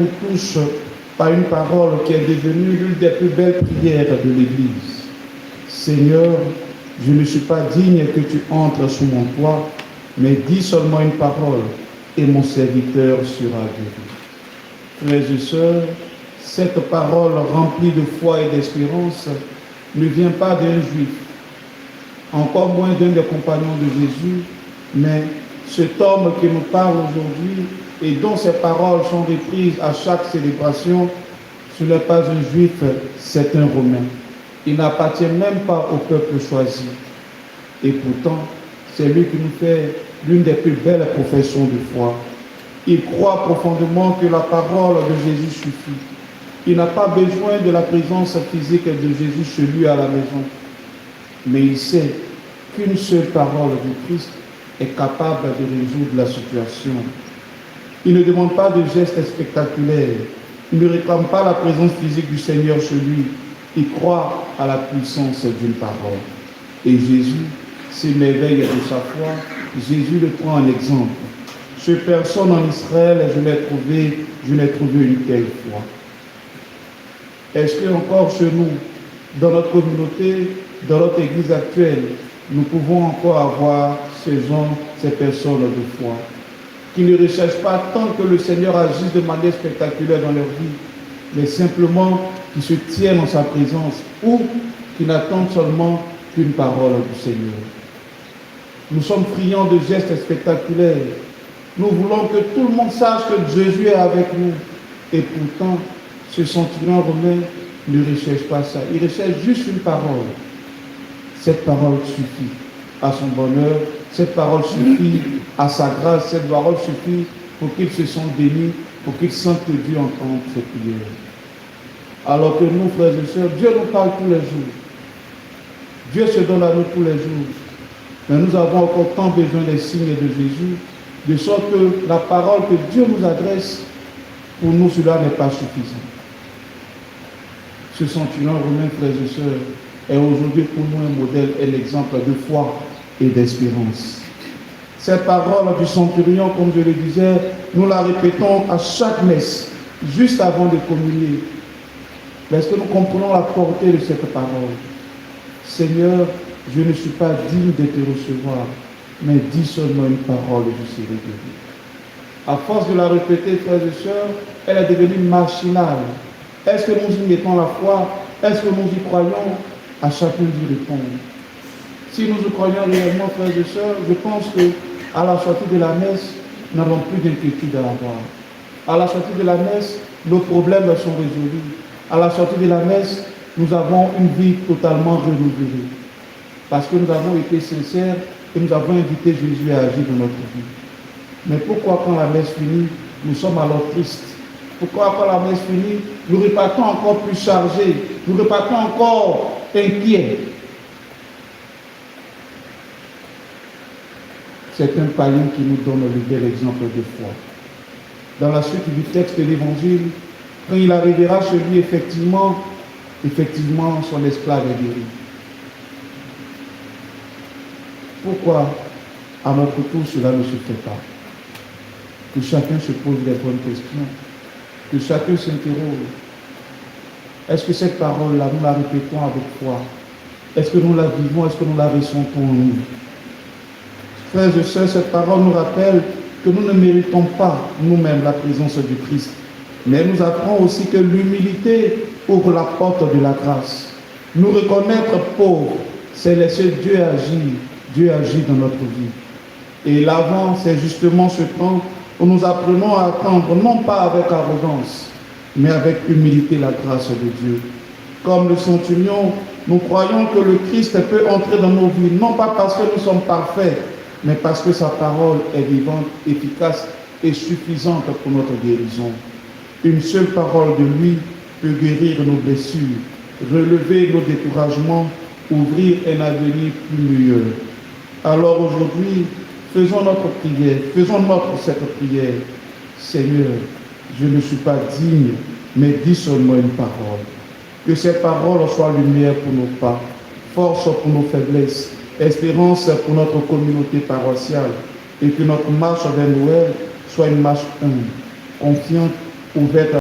touche par une parole qui est devenue l'une des plus belles prières de l'Église. Seigneur, je ne suis pas digne que tu entres sous mon toit, mais dis seulement une parole et mon serviteur sera guéri. Frères et sœurs, cette parole remplie de foi et d'espérance ne vient pas d'un juif, encore moins d'un des compagnons de Jésus, mais cet homme qui nous parle aujourd'hui et dont ces paroles sont reprises à chaque célébration, ce n'est pas un juif, c'est un Romain. Il n'appartient même pas au peuple choisi. Et pourtant, c'est lui qui nous fait l'une des plus belles professions de foi. Il croit profondément que la parole de Jésus suffit. Il n'a pas besoin de la présence physique de Jésus chez lui à la maison. Mais il sait qu'une seule parole du Christ est capable de résoudre la situation. Il ne demande pas de gestes spectaculaires. Il ne réclame pas la présence physique du Seigneur chez lui. Il croit à la puissance d'une parole. Et Jésus s'émerveille de sa foi. Jésus le prend en exemple. Chez personne en Israël, je n'ai trouvé une telle foi. Est-ce que encore chez nous, dans notre communauté, dans notre église actuelle, nous pouvons encore avoir ces gens, ces personnes de foi, qui ne recherchent pas tant que le Seigneur agisse de manière spectaculaire dans leur vie, mais simplement qui se tiennent en sa présence ou qui n'attendent seulement qu'une parole du Seigneur. Nous sommes friands de gestes spectaculaires. Nous voulons que tout le monde sache que Jésus est avec nous. Et pourtant, ce centurion romain ne recherche pas ça. Il recherche juste une parole. Cette parole suffit à son bonheur. Cette parole suffit à sa grâce. Cette parole suffit pour qu'il se sente béni, pour qu'il sente que Dieu entend ses prières. Alors que nous, frères et sœurs, Dieu nous parle tous les jours. Dieu se donne à nous tous les jours. Mais nous avons encore tant besoin des signes de Jésus, de sorte que la parole que Dieu nous adresse, pour nous, cela n'est pas suffisant. Ce centurion romain, frères et sœurs, est aujourd'hui pour nous un modèle et l'exemple de foi et d'espérance. Cette parole du centurion, comme je le disais, nous la répétons à chaque messe, juste avant de communier. Est-ce que nous comprenons la portée de cette parole? Seigneur, je ne suis pas digne de te recevoir, mais dis seulement une parole et je serai guéri. À force de la répéter, frères et sœurs, elle est devenue machinale. Est-ce que nous y mettons la foi? Est-ce que nous y croyons? À chacun d'y répondre. Si nous y croyons réellement, frères et sœurs, je pense qu'à la sortie de la messe, nous n'avons plus d'inquiétude à avoir. À la sortie de la messe, nos problèmes sont résolus. À la sortie de la messe, nous avons une vie totalement renouvelée. Parce que nous avons été sincères et nous avons invité Jésus à agir dans notre vie. Mais pourquoi quand la messe finit, nous sommes alors tristes? Pourquoi quand la messe finit, nous repartons encore plus chargés, nous repartons encore inquiets? C'est un païen qui nous donne le bel exemple de foi. Dans la suite du texte de l'Évangile, quand il arrivera chez lui, effectivement, son esclave est guéri. Pourquoi, à notre tour, cela ne se fait pas? Que chacun se pose les bonnes questions, que chacun s'interroge. Est-ce que cette parole-là, nous la répétons avec foi? Est-ce que nous la vivons? Est-ce que nous la ressentons en nous? Frères et sœurs, cette parole nous rappelle que nous ne méritons pas nous-mêmes la présence du Christ. Mais elle nous apprend aussi que l'humilité ouvre la porte de la grâce. Nous reconnaître pauvres, c'est laisser Dieu agir. Dieu agit dans notre vie. Et l'avant, c'est justement ce temps où nous apprenons à attendre, non pas avec arrogance, mais avec humilité la grâce de Dieu. Comme le centurion, nous croyons que le Christ peut entrer dans nos vies, non pas parce que nous sommes parfaits, mais parce que sa parole est vivante, efficace et suffisante pour notre guérison. Une seule parole de lui peut guérir nos blessures, relever nos découragements, ouvrir un avenir plus meilleur. Alors aujourd'hui, faisons notre prière, cette prière. Seigneur, je ne suis pas digne, mais dis seulement une parole. Que cette parole soit lumière pour nos pas, force pour nos faiblesses, espérance pour notre communauté paroissiale, et que notre marche vers Noël soit une marche humble, confiante ouverte